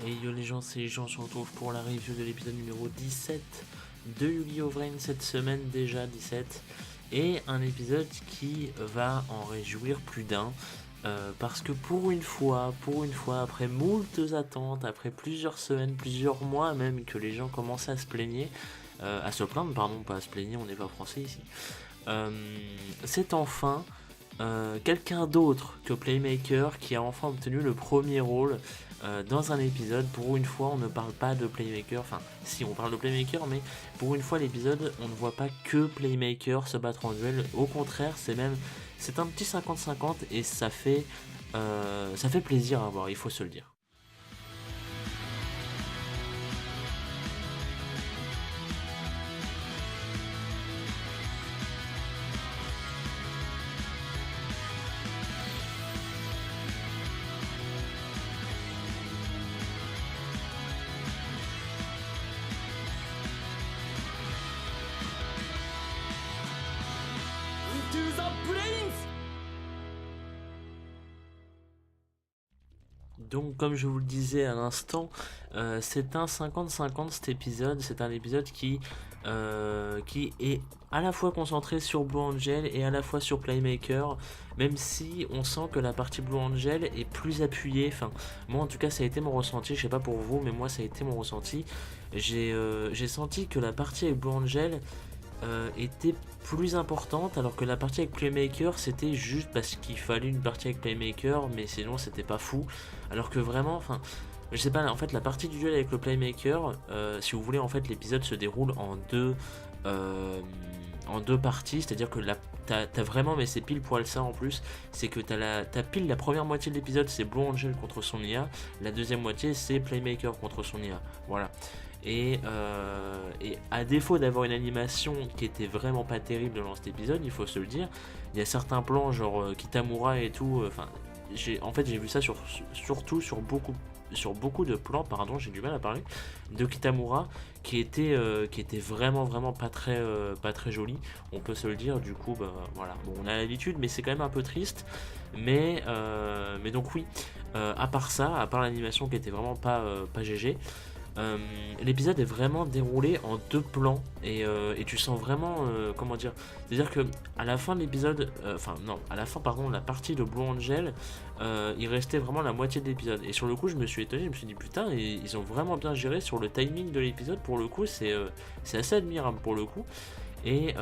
Et yo les gens, c'est les gens, on se retrouve pour la review de l'épisode numéro 17 de Yu-Gi-Oh! Vrain cette semaine déjà 17. Et un épisode qui va en réjouir plus d'un. Parce que pour une fois, après moultes attentes, après plusieurs semaines, plusieurs mois même, que les gens commençaient à se plaindre, pardon, pas à se plaigner, on n'est pas français ici. C'est enfin quelqu'un d'autre que Playmaker qui a enfin obtenu le premier rôle dans un épisode. Pour une fois, on ne parle pas de Playmaker, enfin, si on parle de Playmaker, mais pour une fois, l'épisode, on ne voit pas que Playmaker se battre en duel. Au contraire, c'est un petit 50-50 et ça fait plaisir à voir, il faut se le dire. Into the brains! Donc comme je vous le disais à l'instant, c'est un 50-50 cet épisode, c'est un épisode qui est à la fois concentré sur Blue Angel et à la fois sur Playmaker, même si on sent que la partie Blue Angel est plus appuyée, enfin moi en tout cas ça a été mon ressenti, je sais pas pour vous mais moi ça a été mon ressenti, j'ai senti que la partie avec Blue Angel était plus importante alors que la partie avec Playmaker c'était juste parce qu'il fallait une partie avec Playmaker mais sinon c'était pas fou alors que vraiment enfin je sais pas en fait la partie du duel avec le Playmaker si vous voulez en fait l'épisode se déroule euh, en deux parties, c'est à dire que t'as vraiment mais c'est pile poil ça en plus, c'est que t'as pile la première moitié de l'épisode c'est Blue Angel contre son IA, la deuxième moitié c'est Playmaker contre son IA, voilà. Et à défaut d'avoir une animation qui était vraiment pas terrible dans cet épisode, il faut se le dire, il y a certains plans genre Kitamura et tout, enfin, j'ai vu ça surtout sur beaucoup de plans, pardon, j'ai du mal à parler, de Kitamura qui était vraiment pas très joli, on peut se le dire, du coup, bah voilà, bon, on a l'habitude, mais c'est quand même un peu triste, mais donc oui, à part ça, à part l'animation qui était vraiment pas GG, l'épisode est vraiment déroulé en deux plans et tu sens vraiment comment dire, c'est à dire que à la fin de l'épisode enfin non à la fin pardon la partie de Blue Angel il restait vraiment la moitié de l'épisode et sur le coup je me suis étonné, je me suis dit putain et ils ont vraiment bien géré sur le timing de l'épisode, pour le coup c'est assez admirable pour le coup et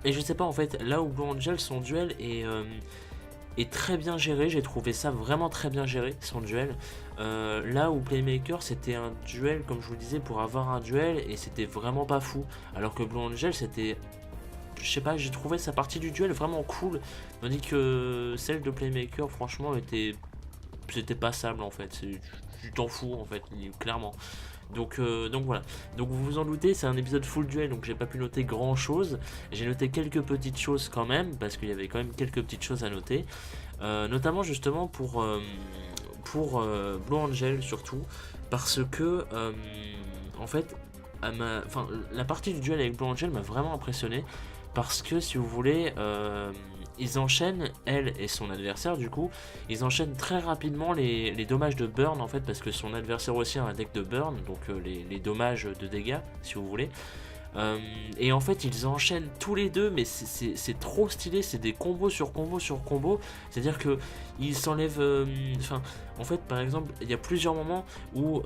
et je sais pas en fait là où Blue Angel son duel est très bien géré, j'ai trouvé ça vraiment très bien géré, son duel. Là où Playmaker c'était un duel, comme je vous le disais, pour avoir un duel, et c'était vraiment pas fou. Alors que Blue Angel c'était, je sais pas, j'ai trouvé sa partie du duel vraiment cool, tandis que celle de Playmaker franchement c'était passable en fait, tu t'en fous en fait, clairement. Donc voilà. Donc vous vous en doutez, c'est un épisode full duel, donc j'ai pas pu noter grand chose. J'ai noté quelques petites choses quand même, parce qu'il y avait quand même quelques petites choses à noter. Notamment justement pour Blue Angel surtout, parce que en fait, la partie du duel avec Blue Angel m'a vraiment impressionné, parce que si vous voulez, ils enchaînent, elle et son adversaire du coup, ils enchaînent très rapidement les dommages de burn en fait, parce que son adversaire aussi a un deck de burn, donc les dommages de dégâts si vous voulez. Et en fait ils enchaînent tous les deux, mais c'est trop stylé, c'est des combos sur combos sur combos, c'est à dire que ils s'enlèvent, enfin en fait par exemple il y a plusieurs moments où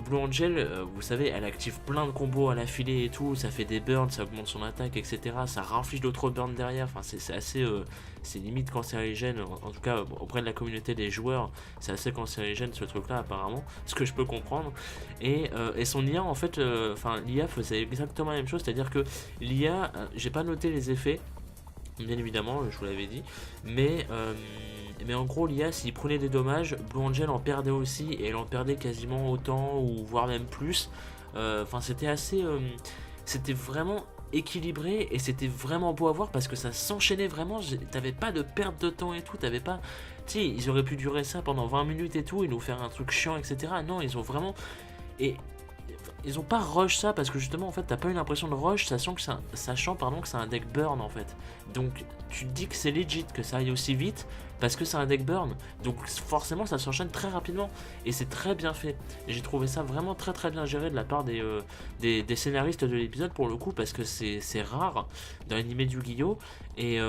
Blue Angel, vous savez elle active plein de combos à la filée et tout, ça fait des burns, ça augmente son attaque etc, ça raflige d'autres burns derrière, enfin c'est assez c'est limite cancérigène, en tout cas auprès de la communauté des joueurs c'est assez cancérigène ce truc là apparemment, ce que je peux comprendre. Et son IA en fait, enfin l'IA faisait exactement la même chose, c'est à dire que l'IA, j'ai pas noté les effets bien évidemment, je vous l'avais dit, mais en gros l'IA s'il prenait des dommages, Blue Angel en perdait aussi, et elle en perdait quasiment autant ou voire même plus. Enfin c'était assez c'était vraiment équilibré et c'était vraiment beau à voir parce que ça s'enchaînait vraiment, t'avais pas de perte de temps et tout, t'avais pas, tu sais, ils auraient pu durer ça pendant 20 minutes et tout et nous faire un truc chiant etc, non ils ont vraiment, et ils ont pas rush ça parce que justement en fait t'as pas eu l'impression de rush, sachant pardon que c'est un deck burn en fait, donc tu te dis que c'est legit que ça aille aussi vite parce que c'est un deck burn, donc forcément ça s'enchaîne très rapidement, et c'est très bien fait. Et j'ai trouvé ça vraiment très très bien géré de la part des scénaristes de l'épisode pour le coup, parce que c'est rare dans l'animé du Yu-Gi-Oh! Et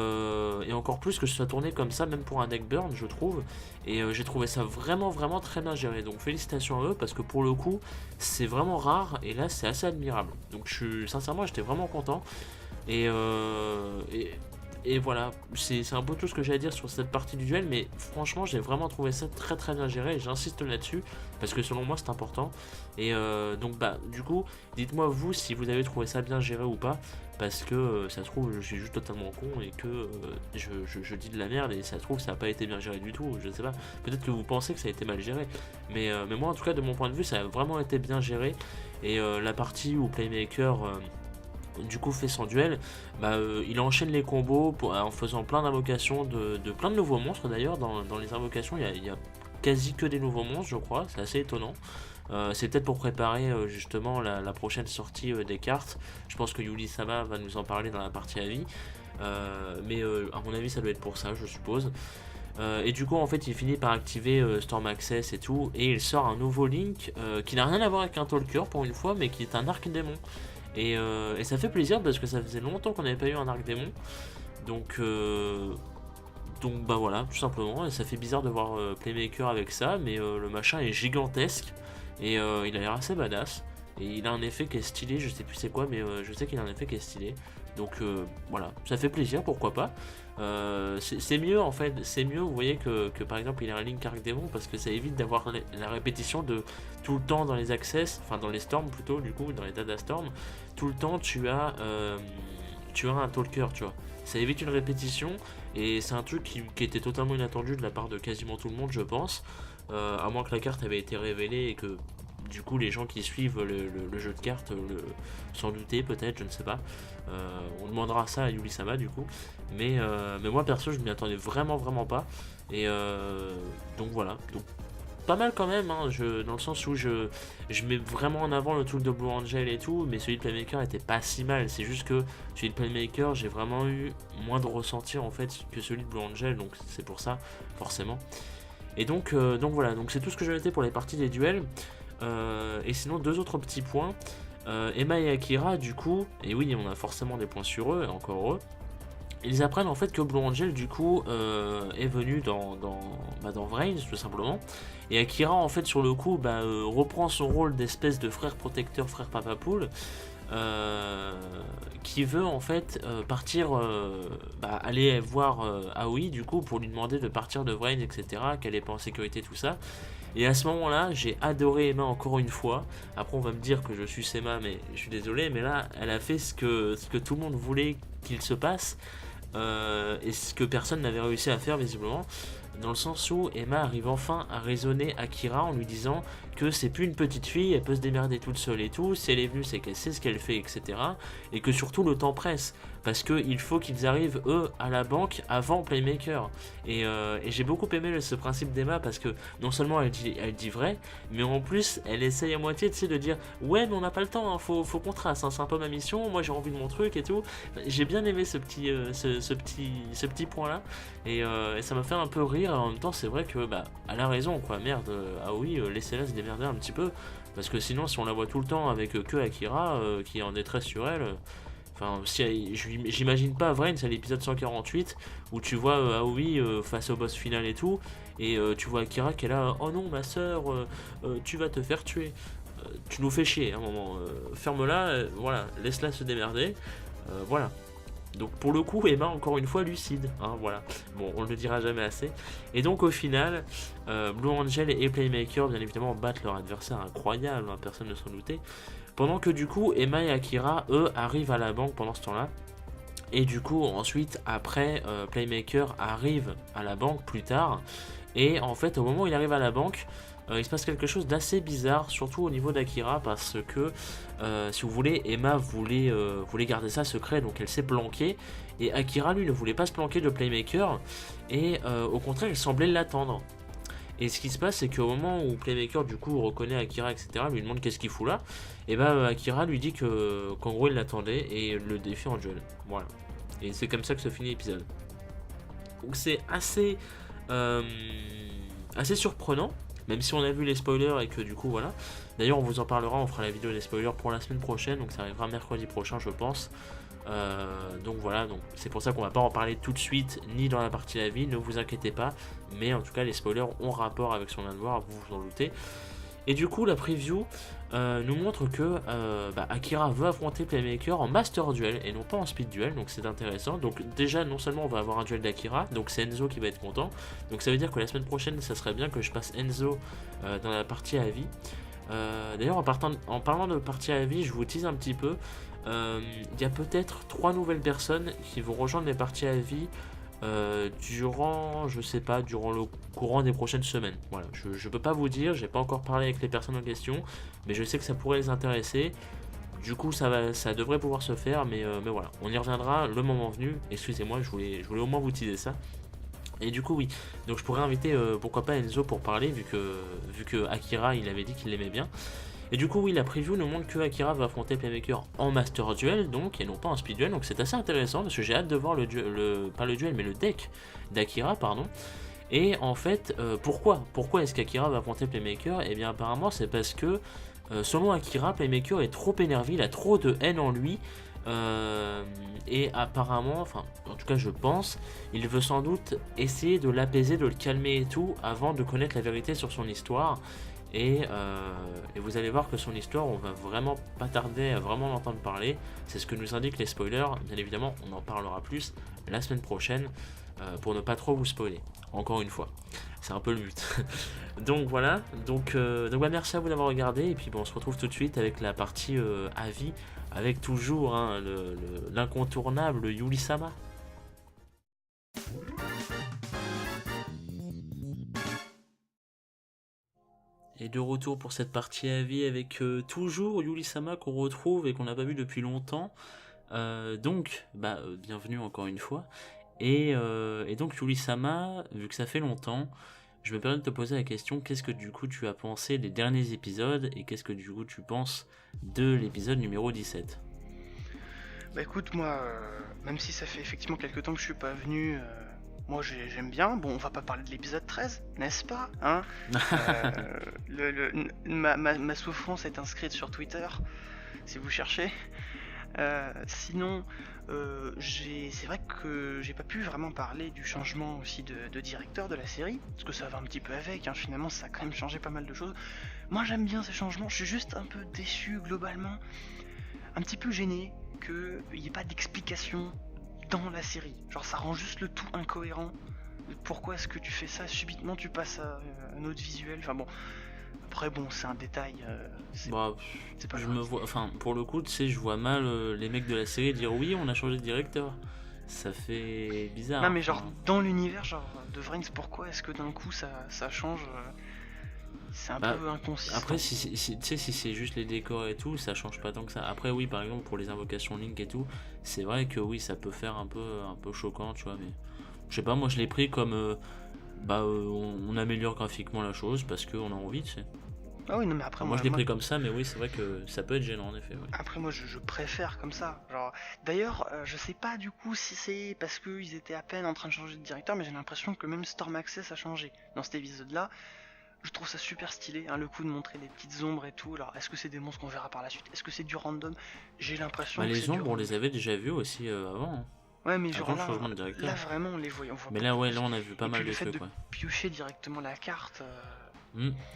encore plus que ce soit tourné comme ça, même pour un deck burn, je trouve. Et j'ai trouvé ça vraiment vraiment très bien géré. Donc félicitations à eux, parce que pour le coup, c'est vraiment rare, et là c'est assez admirable. Donc sincèrement, j'étais vraiment content. Et, euh, et, et voilà, c'est un peu tout ce que j'ai à dire sur cette partie du duel, mais franchement, j'ai vraiment trouvé ça très très bien géré, et j'insiste là-dessus, parce que selon moi, c'est important. Et donc, bah, du coup, dites-moi vous si vous avez trouvé ça bien géré ou pas, parce que ça se trouve, je suis juste totalement con, et que je dis de la merde, et ça se trouve, ça n'a pas été bien géré du tout, je sais pas. Peut-être que vous pensez que ça a été mal géré, mais moi, en tout cas, de mon point de vue, ça a vraiment été bien géré, et la partie où Playmaker du coup fait son duel, il enchaîne les combos en faisant plein d'invocations de plein de nouveaux monstres. D'ailleurs dans les invocations il y a quasi que des nouveaux monstres, je crois, c'est assez étonnant. C'est peut-être pour préparer justement la prochaine sortie des cartes. Je pense que Yuli Sama va nous en parler dans la partie avis, mais à mon avis ça doit être pour ça, je suppose. Et du coup en fait il finit par activer Storm Access et tout, et il sort un nouveau Link qui n'a rien à voir avec un Talker pour une fois, mais qui est un arc démon. Et ça fait plaisir parce que ça faisait longtemps qu'on n'avait pas eu un arc démon. Donc, donc bah voilà, tout simplement. Et ça fait bizarre de voir Playmaker avec ça, mais le machin est gigantesque. Et il a l'air assez badass. Et il a un effet qui est stylé, je sais plus c'est quoi, mais je sais qu'il a un effet qui est stylé. Donc voilà, ça fait plaisir, pourquoi pas. C'est mieux en fait, c'est mieux, vous voyez, que par exemple il a un Link Arc Démon, parce que ça évite d'avoir la répétition de tout le temps dans les access, enfin dans les storms plutôt, du coup, dans les Dada Storm, tout le temps tu as un talker, tu vois. Ça évite une répétition, et c'est un truc qui était totalement inattendu de la part de quasiment tout le monde, je pense. À moins que la carte avait été révélée et que du coup les gens qui suivent le jeu de cartes s'en doutaient peut-être, je ne sais pas. On demandera ça à Yuli Sama du coup, mais moi perso je m'y attendais vraiment vraiment pas, et donc voilà, donc pas mal quand même, hein, dans le sens où je mets vraiment en avant le truc de Blue Angel et tout, mais celui de Playmaker était pas si mal. C'est juste que celui de Playmaker, j'ai vraiment eu moins de ressenti en fait que celui de Blue Angel, donc c'est pour ça forcément. Et donc voilà, donc c'est tout ce que j'ai noté pour les parties des duels. Et sinon, deux autres petits points. Emma et Akira, du coup, et oui, on a forcément des points sur eux, et encore heureux. Ils apprennent en fait que Blue Angel, du coup, est venu dans Vrains, tout simplement. Et Akira, en fait, sur le coup, reprend son rôle d'espèce de frère protecteur, frère Papa Poule, qui veut en fait partir, aller voir Aoi, du coup, pour lui demander de partir de Vrains, etc., qu'elle est pas en sécurité, tout ça. Et à ce moment-là, j'ai adoré Emma encore une fois. Après, on va me dire que je suis Emma, mais je suis désolé, mais là, elle a fait ce que tout le monde voulait qu'il se passe, et ce que personne n'avait réussi à faire visiblement. Dans le sens où Emma arrive enfin à raisonner Akira en lui disant que c'est plus une petite fille, elle peut se démerder toute seule et tout, si elle est venue c'est qu'elle sait ce qu'elle fait, etc. Et que surtout le temps presse, parce qu'il faut qu'ils arrivent eux à la banque avant Playmaker. Et j'ai beaucoup aimé ce principe d'Emma, parce que non seulement elle dit vrai, mais en plus elle essaye à moitié de dire ouais mais on n'a pas le temps, hein, faut qu'on trace, hein, c'est un peu ma mission, moi j'ai envie de mon truc et tout. J'ai bien aimé ce petit point là, et ça m'a fait un peu rire. En même temps c'est vrai que elle a raison quoi, merde, ah oui, laissez-la se démerder un petit peu, parce que sinon si on la voit tout le temps avec que Akira qui est en détresse sur elle, enfin si j'imagine pas Vrain c'est l'épisode 148 où tu vois Aoi face au boss final et tout, et tu vois Akira qui est là, oh non ma soeur, tu vas te faire tuer, tu nous fais chier à un moment, ferme-la, voilà, laisse-la se démerder, voilà. Donc pour le coup, Emma encore une fois lucide, hein, voilà. Bon, on ne le dira jamais assez. Et donc au final, Blue Angel et Playmaker bien évidemment battent leur adversaire incroyable, hein, personne ne s'en doutait. Pendant que du coup, Emma et Akira, eux, arrivent à la banque pendant ce temps-là. Et du coup, ensuite, après, Playmaker arrive à la banque plus tard. Et en fait, au moment où il arrive à la banque, il se passe quelque chose d'assez bizarre, surtout au niveau d'Akira, parce que, si vous voulez, Emma voulait garder ça secret, donc elle s'est planquée, et Akira, lui, ne voulait pas se planquer de Playmaker, et au contraire, il semblait l'attendre. Et ce qui se passe, c'est qu'au moment où Playmaker, du coup, reconnaît Akira, etc., lui demande qu'est-ce qu'il fout là, et Akira lui dit qu'en gros, il l'attendait, et le défie en duel. Voilà. Et c'est comme ça que se finit l'épisode. Donc c'est assez euh, assez surprenant, même si on a vu les spoilers et que du coup voilà. D'ailleurs on vous en parlera, on fera la vidéo des spoilers pour la semaine prochaine, donc ça arrivera mercredi prochain je pense. Donc voilà, donc c'est pour ça qu'on va pas en parler tout de suite, ni dans la partie avis, ne vous inquiétez pas, mais en tout cas les spoilers ont rapport avec ce qu'on vient de voir, vous vous en doutez. Et du coup la preview nous montre que Akira veut affronter Playmaker en Master Duel et non pas en Speed Duel, donc c'est intéressant. Donc déjà non seulement on va avoir un duel d'Akira, donc c'est Enzo qui va être content, donc ça veut dire que la semaine prochaine ça serait bien que je passe Enzo dans la partie à vie. D'ailleurs en parlant de partie à vie, je vous tease un petit peu, il y a peut-être 3 nouvelles personnes qui vont rejoindre les parties à vie durant, je sais pas, durant le courant des prochaines semaines. Voilà, je peux pas vous dire, j'ai pas encore parlé avec les personnes en question, mais je sais que ça pourrait les intéresser. Du coup, ça devrait pouvoir se faire, mais voilà, on y reviendra le moment venu. Excusez-moi, je voulais au moins vous teaser ça. Et du coup, oui, donc je pourrais inviter pourquoi pas Enzo pour parler, vu que Akira il avait dit qu'il l'aimait bien. Et du coup, oui, la preview nous montre que Akira va affronter Playmaker en Master Duel, donc, et non pas en Speed Duel, donc c'est assez intéressant parce que j'ai hâte de voir pas le duel, mais le deck d'Akira, pardon. Et en fait, pourquoi est-ce qu'Akira va affronter Playmaker? Et bien, apparemment, c'est parce que, selon Akira, Playmaker est trop énervé, il a trop de haine en lui. Et apparemment, enfin, en tout cas, je pense, il veut sans doute essayer de l'apaiser, de le calmer et tout, avant de connaître la vérité sur son histoire. Et vous allez voir que son histoire, on va vraiment pas tarder à vraiment l'entendre parler. C'est ce que nous indiquent les spoilers. Bien évidemment, on en parlera plus la semaine prochaine pour ne pas trop vous spoiler. Encore une fois, c'est un peu le but. Donc voilà. Donc merci à vous d'avoir regardé. Et puis on se retrouve tout de suite avec la partie avis, avec toujours l'incontournable Yuli-sama. Et de retour pour cette partie à vie avec toujours Yuli-sama qu'on retrouve et qu'on n'a pas vu depuis longtemps. Bienvenue encore une fois. Et donc Yuli-sama, vu que ça fait longtemps, je me permets de te poser la question, qu'est-ce que du coup tu as pensé des derniers épisodes et qu'est-ce que du coup tu penses de l'épisode numéro 17? Bah écoute, moi, même si ça fait effectivement quelques temps que je suis pas venu... Moi j'aime bien, bon on va pas parler de l'épisode 13, n'est-ce pas hein ma souffrance est inscrite sur Twitter, si vous cherchez. Sinon, c'est vrai que j'ai pas pu vraiment parler du changement aussi de directeur de la série, parce que ça va un petit peu avec, hein, finalement ça a quand même changé pas mal de choses. Moi j'aime bien ces changements, je suis juste un peu déçu globalement, un petit peu gêné qu'il n'y ait pas d'explication dans la série, genre ça rend juste le tout incohérent. Pourquoi est-ce que tu fais ça subitement, tu passes à un autre visuel, enfin bon, après bon c'est un détail, c'est pas grave. Enfin pour le coup tu sais, je vois mal les mecs de la série dire oui on a changé de directeur, ça fait bizarre. Non mais genre dans l'univers genre de Vrains, pourquoi est-ce que d'un coup ça change, c'est un peu inconsistant. Après si c'est juste les décors et tout, ça change pas tant que ça. Après oui, par exemple pour les invocations Link et tout, c'est vrai que oui ça peut faire un peu choquant, tu vois, mais je sais pas, moi je l'ai pris comme on améliore graphiquement la chose parce qu'on a envie, tu sais. Ah oui non mais après moi je l'ai pris comme ça, mais oui c'est vrai que ça peut être gênant en effet. Ouais. Après moi je préfère comme ça, genre d'ailleurs je sais pas du coup si c'est parce qu'ils étaient à peine en train de changer de directeur, mais j'ai l'impression que même Storm Access a changé dans cet épisode là. Je trouve ça super stylé, hein, le coup de montrer des petites ombres et tout. Alors, est-ce que c'est des monstres qu'on verra par la suite? Est-ce que c'est du random? J'ai l'impression que les ombres, on les avait déjà vus aussi avant. Hein. Ouais, mais genre là, changement de directeur. Là, vraiment, on les voit. Mais là, ouais, là, on a vu pas mal de trucs. Le fait de piocher directement la carte.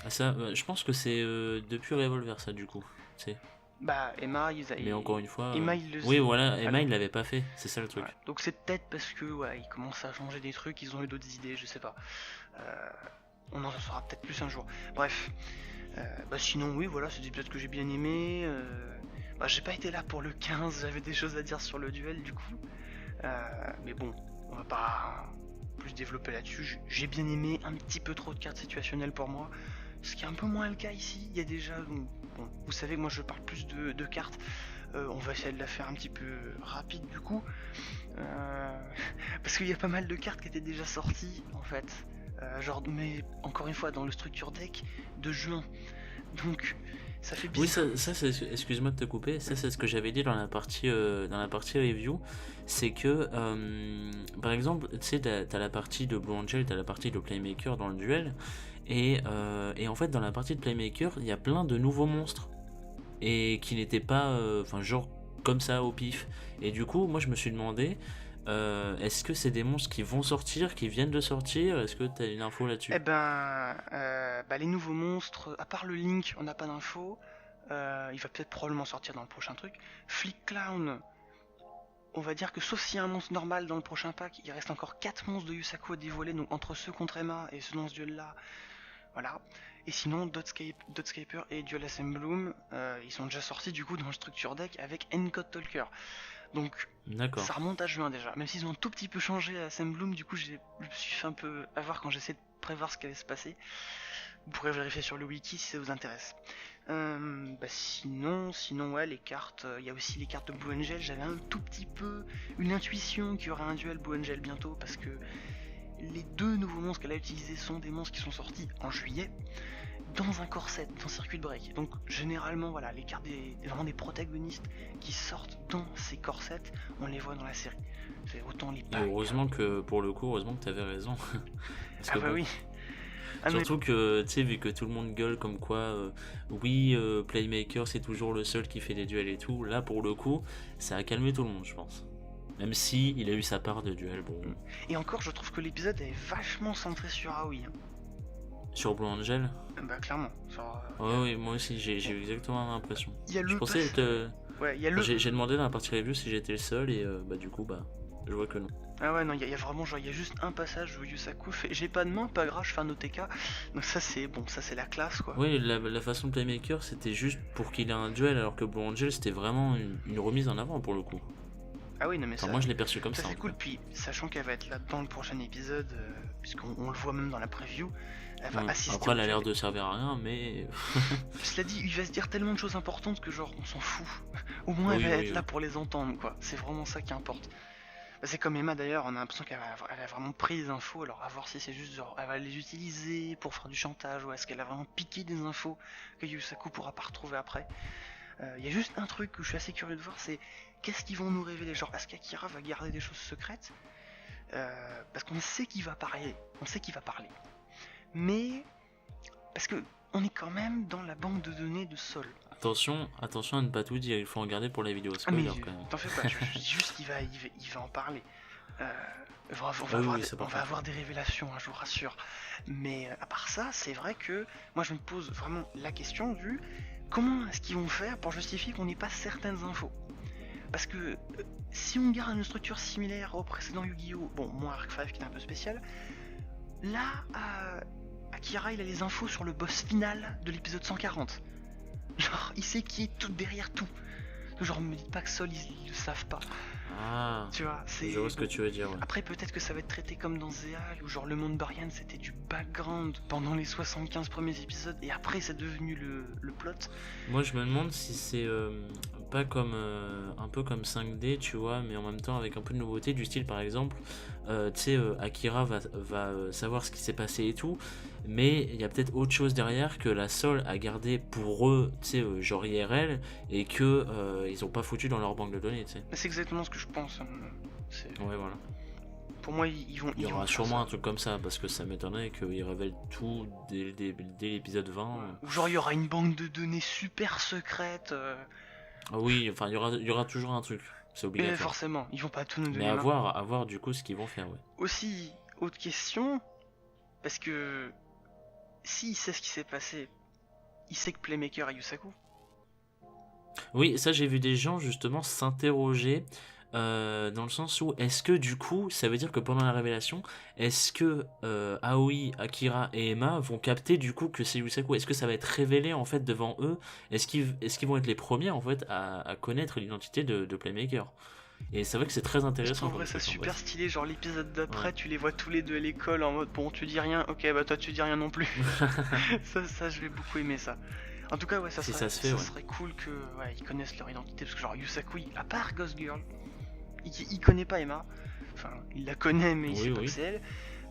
Ça, je pense que c'est depuis Revolver, ça, du coup. C'est. Bah, Emma, mais encore une fois. Emma, oui, voilà, Emma, il l'avait pas fait, c'est ça le truc. Voilà. Donc, c'est peut-être parce que, ils commencent à changer des trucs, ils ont eu d'autres idées, je sais pas. On en saura peut-être plus un jour. Bref. Sinon, oui, voilà, c'est des épisodes que j'ai bien aimé. J'ai pas été là pour le 15, j'avais des choses à dire sur le duel, du coup. Mais bon, on va pas plus développer là-dessus. J'ai bien aimé, un petit peu trop de cartes situationnelles pour moi. Ce qui est un peu moins le cas ici. Il y a déjà... Bon, vous savez que moi je parle plus de cartes. On va essayer de la faire un petit peu rapide du coup. Parce qu'il y a pas mal de cartes qui étaient déjà sorties en fait. Mais encore une fois dans le structure deck de juin. Donc Ça fait Oui, bizarre. excuse-moi de te couper, ça c'est ce que j'avais dit dans la partie review, c'est que, par exemple, tu sais, t'as la partie de Blue Angel, t'as la partie de Playmaker dans le duel, et en fait dans la partie de Playmaker, il y a plein de nouveaux monstres, et qui n'étaient pas, enfin genre comme ça au pif, et du coup, moi je me suis demandé, est-ce que c'est des monstres qui vont sortir, qui viennent de sortir, est-ce que t'as une info Eh là-dessus? ben, les nouveaux monstres, à part le Link, on n'a pas d'infos. Il va peut-être probablement sortir dans le prochain truc. Flick Clown, on va dire que sauf s'il y a un monstre normal dans le prochain pack, il reste encore 4 monstres de Yusaku à dévoiler, donc entre ceux contre Emma et ceux dans ce duel-là, voilà. Et sinon, Dotscaper et Dual Bloom, ils sont déjà sortis du coup dans le structure deck avec Encode Talker. Donc D'accord. ça remonte à juin déjà. Même s'ils ont un tout petit peu changé à Bloom, du coup je me suis fait un peu avoir quand j'essaie de prévoir ce qui allait se passer. Vous pourrez vérifier sur le wiki si ça vous intéresse. Sinon ouais, les cartes, il y a aussi les cartes de Blue Angel. J'avais un tout petit peu une intuition qu'il y aurait un duel Blue Angel bientôt parce que les deux nouveaux monstres qu'elle a utilisés sont des monstres qui sont sortis en juillet dans un corset, dans Circuit Break. Donc généralement voilà, les cartes vraiment des protagonistes qui sortent dans ces corsets, on les voit dans la série. C'est autant les Et packs. heureusement que, pour le coup, heureusement que t'avais raison. Parce Ah que bah bon, oui. Ah mais surtout que, tu sais, vu que tout le monde gueule comme quoi, oui, Playmaker c'est toujours le seul qui fait des duels et tout, là pour le coup, ça a calmé tout le monde, je pense. Même si il a eu sa part de duels, bon. et encore, je trouve que l'épisode est vachement centré sur Aoi. Hein. Sur Blue Angel, Bah clairement. Genre, ouais, oui, moi aussi j'ai eu exactement l'impression. il y a Je le pensais que. Ouais, il y a Enfin, le. j'ai demandé dans la partie review si j'étais le seul, et bah du coup, bah, je vois que non. Ah ouais, non, il y a vraiment, genre, il y a juste un passage où Yusaku fait j'ai pas de main, pas grave, je fais un OTK. Donc ça, c'est bon, ça, c'est la classe, quoi. Oui, la façon de Playmaker c'était juste pour qu'il ait un duel, alors que Blue Angel c'était vraiment une remise en avant pour le coup. Ah oui, non, mais Enfin, ça. moi je l'ai perçu comme Ça ça en c'est tout cool, cas. puis sachant qu'elle va être là dans le prochain épisode, puisqu'on le voit même dans la preview, elle va Ouais. assister Après, au elle a l'air duel. de servir à rien, mais. Cela dit, il va se dire tellement de choses importantes que genre on s'en fout. Au moins elle Oui, va oui, être oui. là pour les entendre, quoi. C'est vraiment ça qui importe. Bah, c'est comme Emma d'ailleurs, on a l'impression elle a vraiment pris des infos, alors à voir si c'est juste genre elle va les utiliser pour faire du chantage ou est-ce qu'elle a vraiment piqué des infos que Yusaku pourra pas retrouver après. Il y a juste un truc que je suis assez curieux de voir, c'est qu'est-ce qu'ils vont nous révéler. Genre, est-ce qu'Akira va garder des choses secrètes parce qu'on sait qu'il va parler. On sait qu'il va parler. Mais, parce que on est quand même dans la banque de données de Sol. Attention à ne pas tout dire, il faut en garder pour la vidéo Ah mais spoiler quand même. t'en fais pas, je dis juste qu'il va en parler. On va Oui, avoir, oui, c'est on pas va avoir des révélations, hein, je vous rassure. Mais à part ça, c'est vrai que moi je me pose vraiment la question du comment est-ce qu'ils vont faire pour justifier qu'on n'ait pas certaines infos. Parce que si on garde une structure similaire au précédent Yu-Gi-Oh! Bon, moins Arc 5 qui est un peu spécial, là, Akira il a les infos sur le boss final de l'épisode 140. Genre, il sait qui est tout derrière tout. Genre, me dites pas que Sol ils le savent pas. Ah, Tu vois, c'est. je vois ce que tu veux dire, ouais. Après, peut-être que ça va être traité comme dans Zeal, où genre le monde Barian c'était du background pendant les 75 premiers épisodes, et après c'est devenu le plot. Moi je me demande si c'est pas comme un peu comme 5D, tu vois, mais en même temps avec un peu de nouveauté, du style par exemple, tu sais, Akira va savoir ce qui s'est passé et tout, mais il y a peut-être autre chose derrière que la Sol a gardé pour eux, tu sais, genre IRL, et que ils ont pas foutu dans leur banque de données, tu sais. Mais c'est exactement ce que je pense. Hein. Ouais, voilà. Pour moi, ils vont. Il y Ils aura vont faire sûrement ça. un truc comme ça, parce que ça m'étonnerait qu'ils révèlent tout dès l'épisode 20. Ou genre il y aura une banque de données super secrète. Ah oui, enfin il y aura toujours un truc, c'est Mais obligatoire. forcément, ils vont pas tout nous Mais donner maintenant. à voir du coup ce qu'ils vont faire, ouais. Aussi, autre question, parce que s'il sait ce qui s'est passé, il sait que Playmaker est Yusaku. Oui, ça j'ai vu des gens justement s'interroger dans le sens où est-ce que du coup ça veut dire que pendant la révélation, est-ce que Aoi, Akira et Emma vont capter du coup que c'est Yusaku? Est-ce que ça va être révélé en fait devant eux? Est-ce qu'ils vont être les premiers en fait à connaître l'identité de Playmaker? Et c'est vrai que c'est très Je intéressant trouverais comme ça truc en super vrai. stylé, genre l'épisode d'après, Ouais. tu les vois tous les deux à l'école en mode bon, tu dis rien, ok, bah toi tu dis rien non plus. Ça, je vais beaucoup aimer ça. En tout cas, ouais, Si ça se fait, ça ouais. serait cool que ouais, ils connaissent leur identité, parce que genre Yusaku, à part Ghost Girl, il connaît pas Emma. Enfin, il la connaît, mais il Oui, sait pas que oui. c'est elle.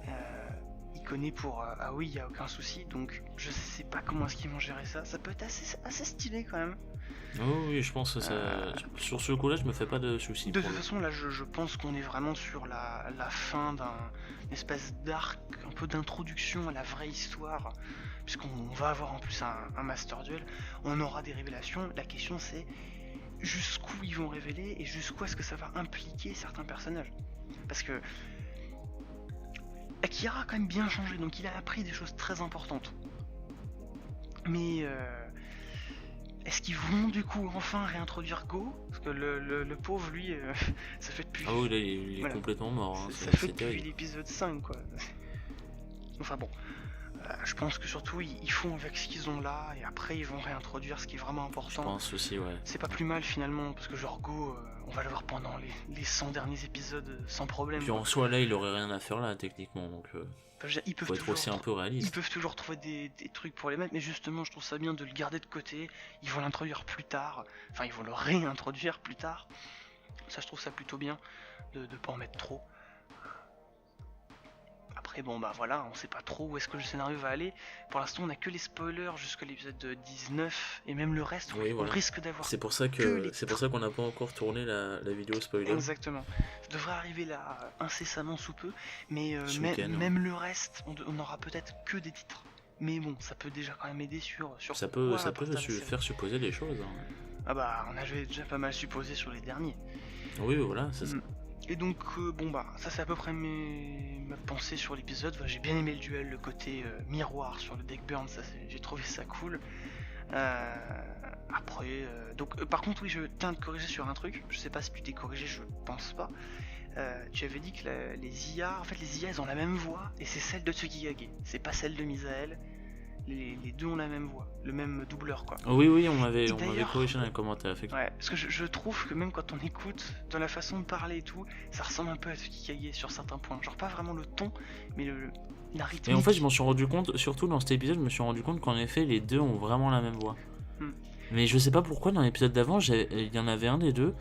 Euh, il connaît pour ah oui, il y a aucun souci, donc je sais pas comment est-ce qu'ils vont gérer ça. Ça peut être assez stylé quand même. Oh oui, je pense que ça. Sur ce coup-là, je me fais pas de soucis. De pour toute le façon, là, je pense qu'on est vraiment sur la fin d'un espèce d'arc, un peu d'introduction à la vraie histoire, puisqu'on va avoir en plus un Master Duel, on aura des révélations. La question c'est jusqu'où ils vont révéler et jusqu'où est-ce que ça va impliquer certains personnages. Parce que Akira a quand même bien changé, donc il a appris des choses très importantes. Mais est-ce qu'ils vont du coup enfin réintroduire Go? Parce que le pauvre lui, ça fait depuis... Ah oui, là il est Voilà. complètement mort. Hein. Ça fait C'est depuis terrible. l'épisode 5 quoi. Enfin bon, je pense que surtout ils font avec ce qu'ils ont là et après ils vont réintroduire ce qui est vraiment Je important. pense aussi, ouais. C'est pas plus mal finalement parce que genre Go, on va le voir pendant les 100 derniers épisodes sans problème. Puis en soi, là, il aurait rien à faire là, techniquement. Donc, Enfin, je veux dire, ils peuvent faut être toujours aussi un peu ils réaliste. peuvent toujours trouver des trucs pour les mettre, mais justement je trouve ça bien de le garder de côté. Ils vont l'introduire plus tard, enfin ils vont le réintroduire plus tard. Ça je trouve ça plutôt bien de pas en mettre trop. Après bon bah voilà, on sait pas trop où est-ce que le scénario va aller. Pour l'instant on a que les spoilers jusqu'à l'épisode 19 et même le reste Oui, on voilà. risque d'avoir C'est pour ça qu'on n'a pas encore tourné la vidéo spoiler. exactement. Ça devrait arriver là incessamment sous peu, mais Ce week-end, même le reste on aura peut-être que des titres. Mais bon, ça peut déjà quand même aider sur Ça peut partir de la série. faire supposer des choses. Hein. Ah bah on avait déjà pas mal supposé sur les derniers. Oui, voilà, c'est ça. Et donc bon bah ça c'est à peu près ma pensée sur l'épisode. J'ai bien aimé le duel, le côté miroir sur le deck burn, ça j'ai trouvé ça cool. Après donc par contre oui je tiens à te corriger sur un truc, je sais pas si tu t'es corrigé, je pense pas. Tu avais dit que les IA, en fait les IA elles ont la même voix et c'est celle de Tsukigage, c'est pas celle de Misael. Les deux ont la même voix, le même doubleur quoi. Oui, on m'avait d'ailleurs- corrigé dans les commentaires, effectivement. Ouais, parce que je trouve que même quand on écoute, dans la façon de parler et tout, ça ressemble un peu à Tsukigage sur certains points. Genre pas vraiment le ton, mais la rythmique. Et en fait, je m'en suis rendu compte, surtout dans cet épisode, je me suis rendu compte qu'en effet, les deux ont vraiment la même voix. Mais je sais pas pourquoi, dans l'épisode d'avant, il y en avait un des deux,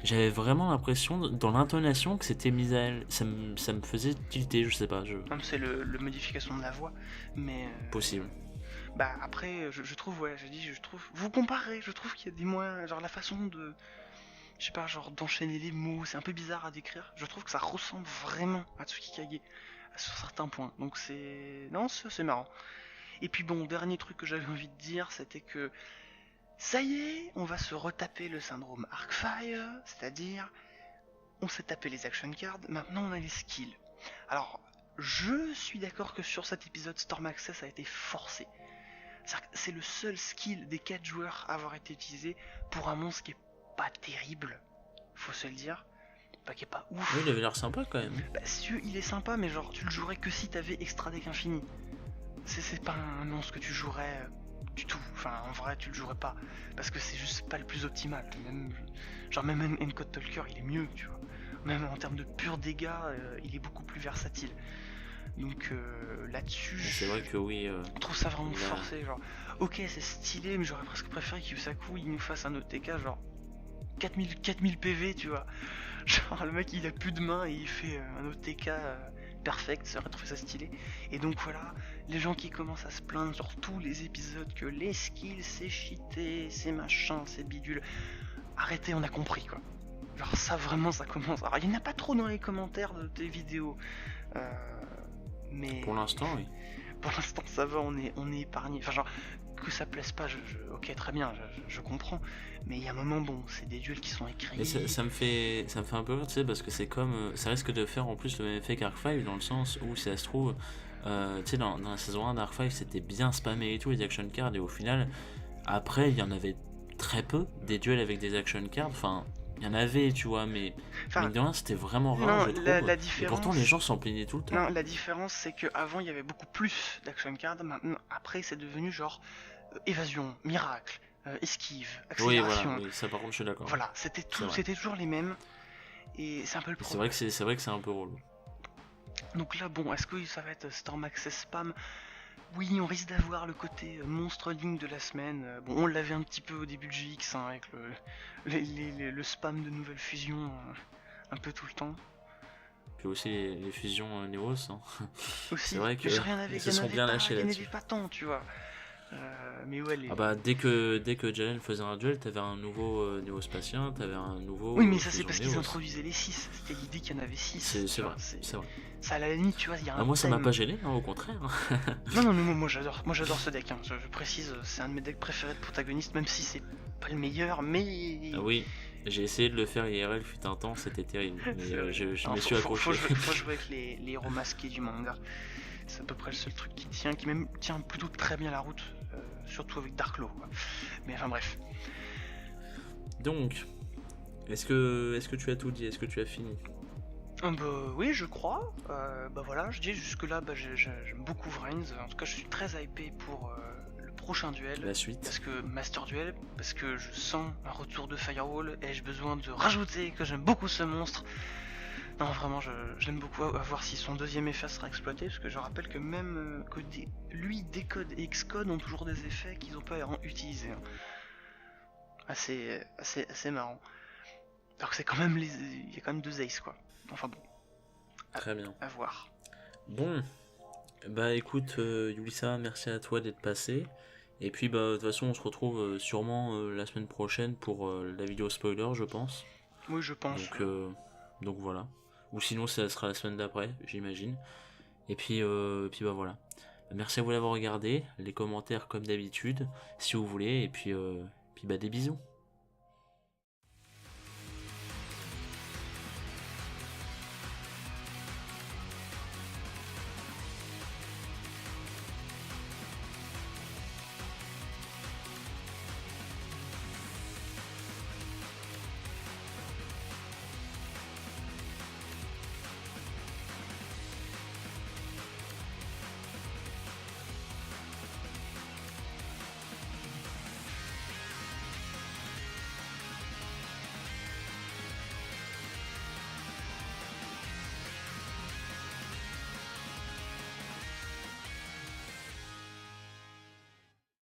j'avais vraiment l'impression, dans l'intonation, que c'était Misael. Ça me faisait tilter, je sais pas. Non, c'est le modification de la voix, mais... Possible. Bah après, je trouve, ouais, je trouve... Vous comparez, je trouve qu'il y a des moyens, genre la façon de... Je sais pas, genre d'enchaîner les mots, c'est un peu bizarre à décrire. Je trouve que ça ressemble vraiment à Tsukikage, sur certains points. Donc c'est... Non, c'est marrant. Et puis bon, dernier truc que j'avais envie de dire, c'était que... Ça y est, on va se retaper le syndrome Arcfire, c'est-à-dire... On s'est tapé les action cards, maintenant on a les skills. Alors, je suis d'accord que sur cet épisode, Storm Access a été forcé. C'est le seul skill des 4 joueurs à avoir été utilisé pour un monstre qui est pas terrible, faut se le dire. Pas qui est pas ouf. Oui, il avait l'air sympa quand même. Bah, si il est sympa, mais genre tu le jouerais que si t'avais extra deck infini. C'est pas un monstre que tu jouerais du tout. Enfin, en vrai, tu le jouerais pas. Parce que c'est juste pas le plus optimal. Même Encode Talker, il est mieux, tu vois. Même en termes de purs dégâts, il est beaucoup plus versatile. Donc là-dessus, C'est vrai que oui. je trouve ça vraiment là- forcé. Genre, ok, c'est stylé, mais j'aurais presque préféré qu'Yusaku il nous fasse un OTK, genre 4000 PV, tu vois. Genre, le mec il a plus de main et il fait un OTK perfect, ça aurait trouvé ça stylé. Et donc voilà, les gens qui commencent à se plaindre sur tous les épisodes que les skills c'est cheaté, c'est machin, c'est bidule. Arrêtez, on a compris quoi. Genre ça vraiment ça commence. Alors il n'y en a pas trop dans les commentaires de tes vidéos. Mais Pour l'instant, oui. pour l'instant ça va, on est épargné. Enfin genre que ça plaise pas, ok très bien, je comprends. Mais il y a un moment bon, c'est des duels qui sont écrits. Mais ça me fait un peu rire, tu sais, parce que c'est comme. Ça risque de faire en plus le même effet qu'Arc 5, dans le sens où, si ça se trouve, tu sais, dans la saison 1 d'Arc 5, c'était bien spammé et tout, les action cards, et au final, après, il y en avait très peu, des duels avec des action cards, enfin. Il y en avait, tu vois, mais Enfin, de rien, c'était vraiment rare, non, je trouve. la Et différence. pourtant, les gens s'en plaignaient tout le temps. Non, la différence c'est que avant il y avait beaucoup plus d'action cards. Maintenant, après c'est devenu genre évasion, miracle, esquive, Oui, accélération. voilà, oui, ça par contre, je suis d'accord. Voilà, c'était C'est tout, vrai. c'était toujours les mêmes. Et c'est un peu le C'est problème. vrai que c'est un peu relou. Donc là, bon, est-ce que ça va être Storm Access Spam? Oui, on risque d'avoir le côté monstre ligne de la semaine. Bon, on l'avait un petit peu au début de GX hein, avec le spam de nouvelles fusions un peu tout le temps. Puis aussi les fusions Neos. Hein. Aussi, C'est vrai que mais j'ai rien avec, ils se sont bien lâchés il y en là-dessus. avait pas tant, tu vois. Mais ouais, Ah bah dès que Jalen faisait un duel, t'avais un nouveau néospatien, t'avais un nouveau oui, mais ça c'est fusion parce qu'ils Neos. introduisaient les 6. C'était l'idée qu'il y en avait 6. C'est vrai, c'est vrai. Ça à la limite, tu vois, il y a un Ah, moi ça m'a thème. pas gêné, hein, au contraire. Non, non, mais moi j'adore ce deck, hein. Je précise, c'est un de mes decks préférés de protagoniste, même si c'est pas le meilleur, mais... Ah oui, j'ai essayé de le faire IRL, fut un temps, c'était terrible. Mais je Non, me suis accroché. faut jouer avec les héros masqués du manga. C'est à peu près le seul truc qui même tient plutôt très bien la route, surtout avec Darklo, quoi. Mais enfin bref. Donc, est-ce que tu as tout dit? Est-ce que tu as fini? Bah oui, je crois. Bah voilà, je dis jusque-là, bah, j'aime beaucoup Vrains. En tout cas, je suis très hypé pour le prochain duel. La suite. Parce que Master Duel, parce que je sens un retour de Firewall et j'ai besoin de rajouter que j'aime beaucoup ce monstre. Non, vraiment, je l'aime beaucoup. À voir si son deuxième effet sera exploité, parce que je rappelle que même lui, Decode et Xcode ont toujours des effets qu'ils n'ont pas utilisés. Hein. Assez marrant. Alors que c'est quand même il y a quand même 2 aces, quoi. Enfin bon. Très bien. À voir. Bon, bah écoute, Yulissa, merci à toi d'être passé. Et puis bah de toute façon on se retrouve sûrement la semaine prochaine pour la vidéo spoiler, je pense. Oui, je pense. Donc voilà. Ou sinon ça sera la semaine d'après, j'imagine. Et puis bah voilà. Merci à vous d'avoir regardé, les commentaires comme d'habitude, si vous voulez, et puis bah des bisous.